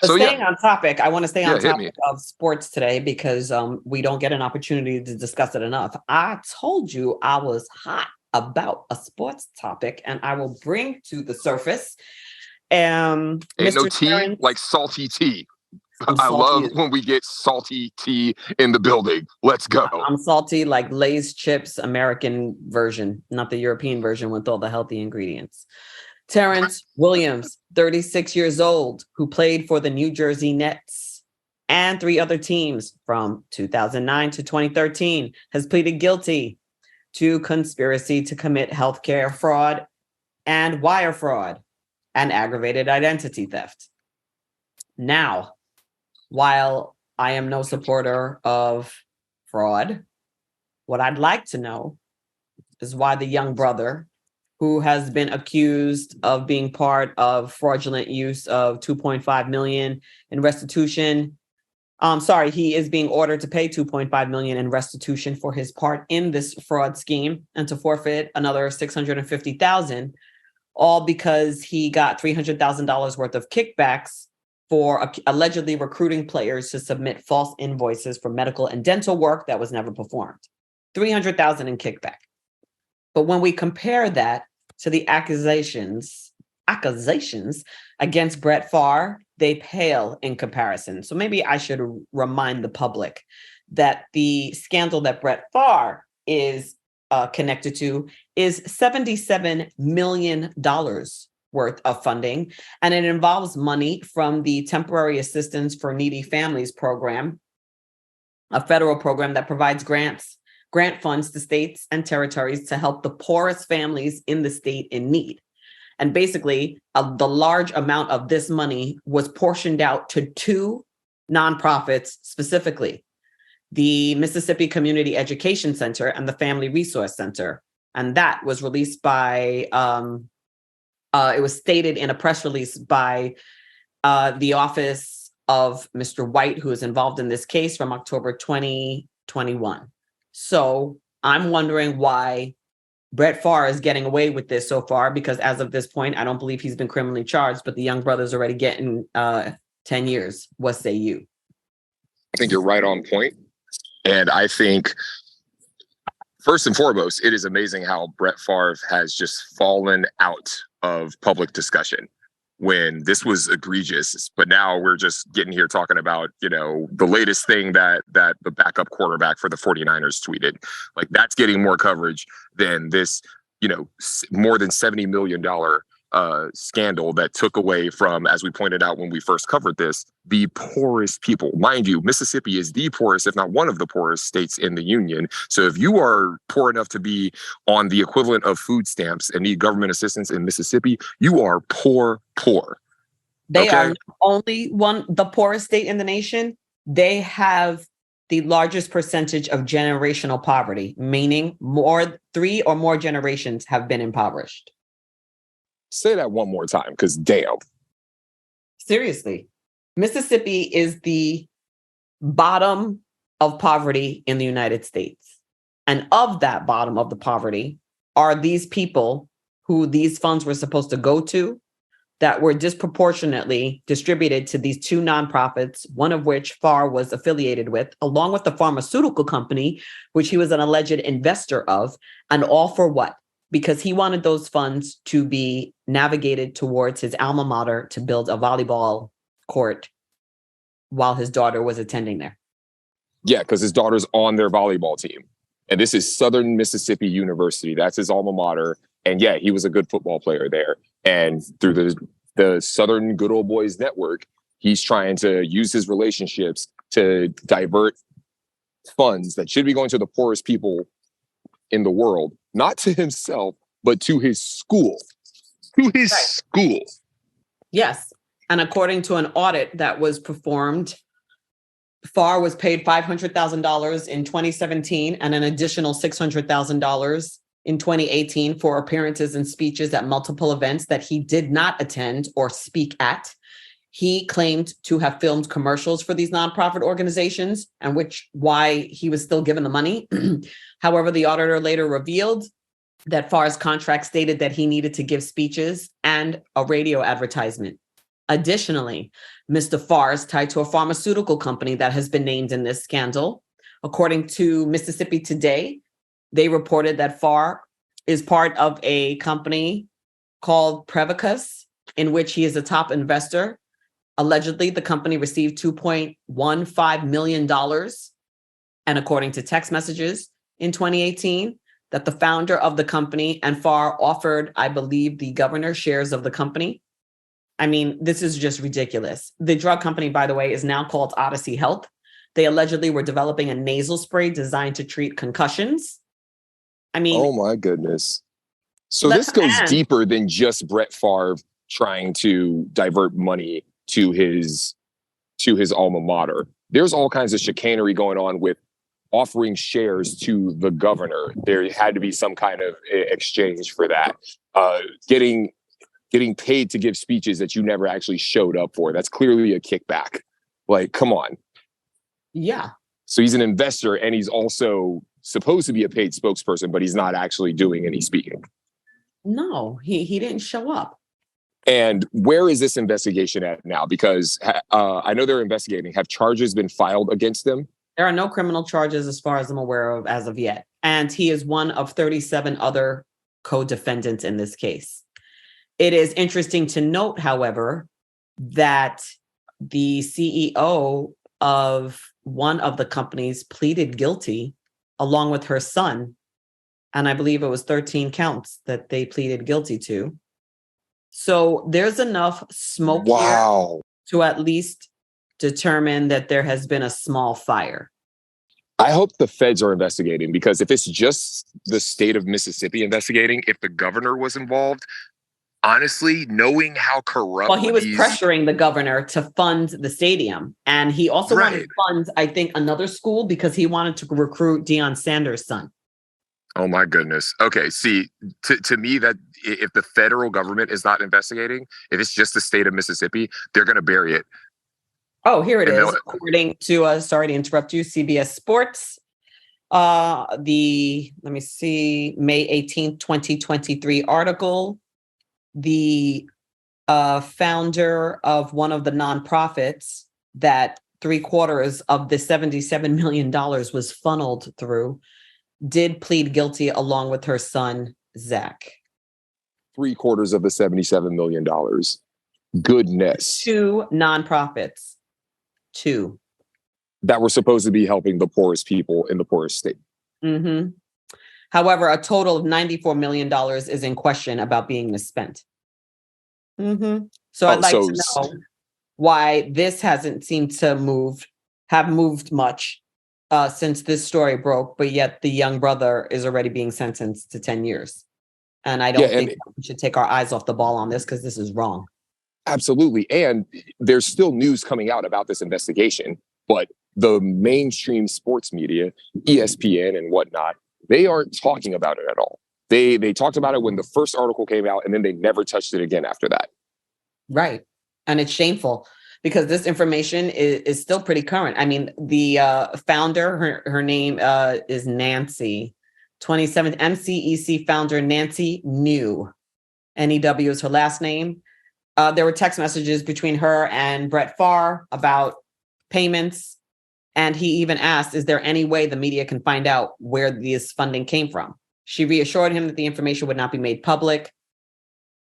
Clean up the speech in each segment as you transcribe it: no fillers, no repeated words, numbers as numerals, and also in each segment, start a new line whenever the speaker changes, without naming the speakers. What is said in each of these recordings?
But
So
staying on topic, I want to stay on
hit me.
topic of sports today because we don't get an opportunity to discuss it enough. I told you I was hot about a sports topic, and I will bring to the surface.
Ain't no
Mr.
tea
Terrence,
like salty tea.
I'm
I love
salty.
when we get salty tea in the building. Let's go.
I'm salty like Lay's chips, American version, not the European version with all the healthy ingredients. Terrence Williams, 36 years old, who played for the New Jersey Nets and 3 other teams from 2009 to 2013, has pleaded guilty to conspiracy to commit healthcare fraud and wire fraud and aggravated identity theft. Now, while I am no supporter of fraud, what I'd like to know is why the young brother, who has been accused of being part of fraudulent use of 2.5 million in restitution. He is being ordered to pay 2.5 million in restitution for his part in this fraud scheme and to forfeit another 650,000, all because he got $300,000 worth of kickbacks for allegedly recruiting players to submit false invoices for medical and dental work that was never performed. 300,000 in kickback. But when we compare that to the accusations against Brett Favre, they pale in comparison. So maybe I should remind the public that the scandal that Brett Favre is connected to is $77 million worth of funding. And it involves money from the Temporary Assistance for Needy Families program, a federal program that provides grant funds to states and territories to help the poorest families in the state in need. And basically, the large amount of this money was portioned out to 2 nonprofits specifically, the Mississippi Community Education Center and the Family Resource Center. And that was released by, it was stated in a press release by the office of Mr. White, who is involved in this case, from October 2021. So I'm wondering why Brett Favre is getting away with this so far, because as of this point, I don't believe he's been criminally charged, but the young brother's already getting 10 years. What say you?
I think you're right on point. And I think, first and foremost, it is amazing how Brett Favre has just fallen out of public discussion when this was egregious. But now we're just getting here talking about, the latest thing that the backup quarterback for the 49ers tweeted. Like, that's getting more coverage than this, more than $70 million scandal that took away from, as we pointed out when we first covered this, the poorest people. Mind you, Mississippi is the poorest, if not one of the poorest states in the union. So if you are poor enough to be on the equivalent of food stamps and need government assistance in Mississippi, you are poor.
They are not only the poorest state in the nation, they have the largest percentage of generational poverty, meaning 3 or more generations have been impoverished.
Say that one more time, because damn.
Seriously. Mississippi is the bottom of poverty in the United States. And of that bottom of the poverty are these people who these funds were supposed to go to, that were disproportionately distributed to these 2 nonprofits, one of which Favre was affiliated with, along with the pharmaceutical company, which he was an alleged investor of, and all for what? Because he wanted those funds to be navigated towards his alma mater to build a volleyball court while his daughter was attending there.
Yeah, because his daughter's on their volleyball team. And this is Southern Mississippi University. That's his alma mater. And yeah, he was a good football player there. And through the Southern Good Old Boys Network, he's trying to use his relationships to divert funds that should be going to the poorest people in the world, not to himself, but to his school. To his school.
Yes. And according to an audit that was performed, Favre was paid $500,000 in 2017 and an additional $600,000 in 2018 for appearances and speeches at multiple events that he did not attend or speak at. He claimed to have filmed commercials for these nonprofit organizations, and why he was still given the money. However, the auditor later revealed that Favre's contract stated that he needed to give speeches and a radio advertisement. Additionally, Mr. Favre is tied to a pharmaceutical company that has been named in this scandal. According to Mississippi Today, they reported that Favre is part of a company called Prevacus, in which he is a top investor. Allegedly, the company received $2.15 million. And according to text messages in 2018, that the founder of the company and Favre offered, I believe, the governor shares of the company. I mean, this is just ridiculous. The drug company, by the way, is now called Odyssey Health. They allegedly were developing a nasal spray designed to treat concussions. I mean,
oh my goodness. So this goes deeper than just Brett Favre trying to divert money to his alma mater. There's all kinds of chicanery going on with offering shares to the governor. There had to be some kind of exchange for that. Getting paid to give speeches that you never actually showed up for. That's clearly a kickback. Like, come on.
Yeah.
So he's an investor and he's also supposed to be a paid spokesperson, but he's not actually doing any speaking.
No, he didn't show up.
And where is this investigation at now? Because I know they're investigating. Have charges been filed against them?
There are no criminal charges as far as I'm aware of as of yet. And he is one of 37 other co-defendants in this case. It is interesting to note, however, that the CEO of one of the companies pleaded guilty along with her son. And I believe it was 13 counts that they pleaded guilty to. So there's enough smoke here to at least determine that there has been a small fire.
I hope the feds are investigating, because if it's just the state of Mississippi investigating, if the governor was involved, honestly, knowing how corrupt.
Well, he was pressuring the governor to fund the stadium. And he also wanted to fund, I think, another school because he wanted to recruit Deion Sanders' son.
Oh, my goodness. Okay. See, to me, that if the federal government is not investigating, if it's just the state of Mississippi, they're going to bury it.
Oh, here it is. According to, sorry to interrupt you, CBS Sports, let me see, May 18th, 2023 article. The founder of one of the nonprofits that 3/4 of the $77 million was funneled through did plead guilty along with her son, Zach.
3/4 of the $77 million. Goodness.
2 nonprofits. 2.
That were supposed to be helping the poorest people in the poorest state.
Mm-hmm. However, a total of $94 million is in question about being misspent. Mm-hmm. So I'd like to know why this hasn't seemed to have moved much since this story broke, but yet the young brother is already being sentenced to 10 years. And I don't think we should take our eyes off the ball on this, because this is wrong.
Absolutely. And there's still news coming out about this investigation, but the mainstream sports media, ESPN and whatnot, they aren't talking about it at all. They talked about it when the first article came out, and then they never touched it again after that. Right.
And it's shameful, because this information is still pretty current. I mean, the founder, her name is Nancy, 27th MCEC founder Nancy New. NEW is her last name. There were text messages between her and Brett Favre about payments. And he even asked, is there any way the media can find out where this funding came from? She reassured him that the information would not be made public.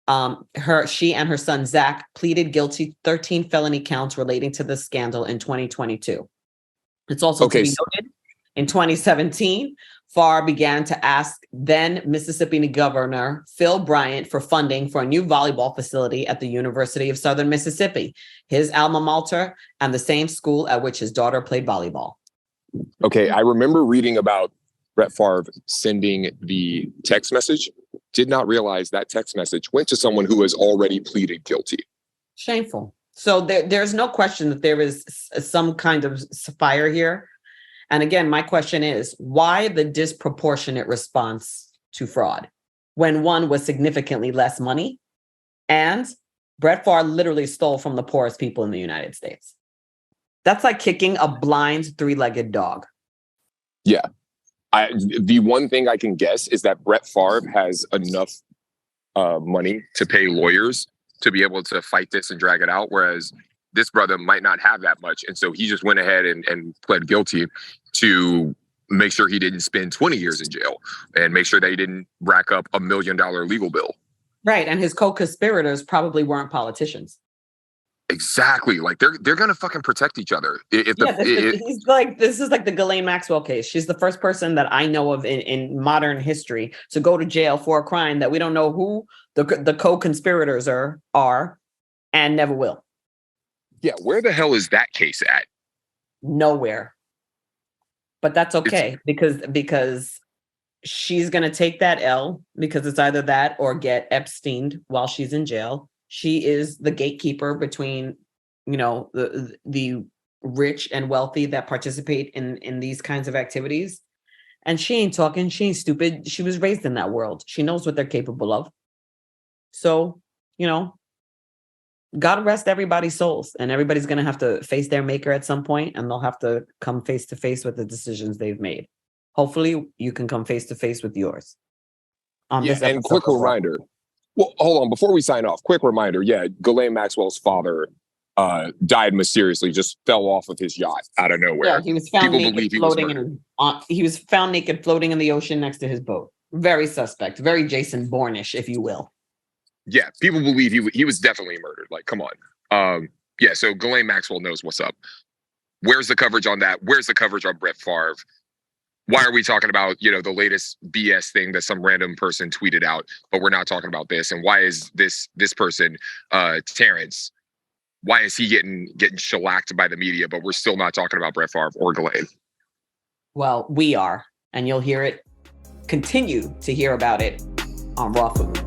She and her son, Zach, pleaded guilty to 13 felony counts relating to the scandal in 2022. It's also to be noted, in 2017, Favre began to ask then Mississippi Governor Phil Bryant for funding for a new volleyball facility at the University of Southern Mississippi, his alma mater, and the same school at which his daughter played volleyball.
Okay, I remember reading about Brett Favre sending the text message. Did not realize that text message went to someone who has already pleaded guilty.
Shameful. So there's no question that there is some kind of fire here. And again, my question is, why the disproportionate response to fraud when one was significantly less money? And Brett Favre literally stole from the poorest people in the United States. That's like kicking a blind 3-legged dog.
Yeah. The one thing I can guess is that Brett Favre has enough money to pay lawyers to be able to fight this and drag it out. Whereas this brother might not have that much. And so he just went ahead and pled guilty to make sure he didn't spend 20 years in jail and make sure that he didn't rack up $1 million legal bill.
Right. And his co-conspirators probably weren't politicians.
Exactly. Like they're gonna fucking protect each other.
He's like, this is like the Ghislaine Maxwell case. She's the first person that I know of in modern history to go to jail for a crime that we don't know who the co-conspirators are and never will.
Yeah, where the hell is that case at?
Nowhere. But that's okay because she's gonna take that L because it's either that or get Epsteined while she's in jail. She is the gatekeeper between, the rich and wealthy that participate in these kinds of activities. And she ain't talking. She ain't stupid. She was raised in that world. She knows what they're capable of. So, God rest everybody's souls. And everybody's going to have to face their maker at some point, and they'll have to come face to face with the decisions they've made. Hopefully you can come face to face with yours.
And quick reminder. Well, hold on. Before we sign off, quick reminder. Yeah, Ghislaine Maxwell's father died mysteriously, just fell off of his yacht out of nowhere.
Yeah, he was found naked floating in the ocean next to his boat. Very suspect, very Jason Bourne-ish, if you will.
Yeah, people believe he was definitely murdered. Like, come on. Yeah, so Ghislaine Maxwell knows what's up. Where's the coverage on that? Where's the coverage on Brett Favre? Why are we talking about, the latest BS thing that some random person tweeted out, but we're not talking about this? And why is this person, Terrence, why is he getting shellacked by the media, but we're still not talking about Brett Favre or Ghislaine?
Well, we are, and you'll continue to hear about it on Raw Food.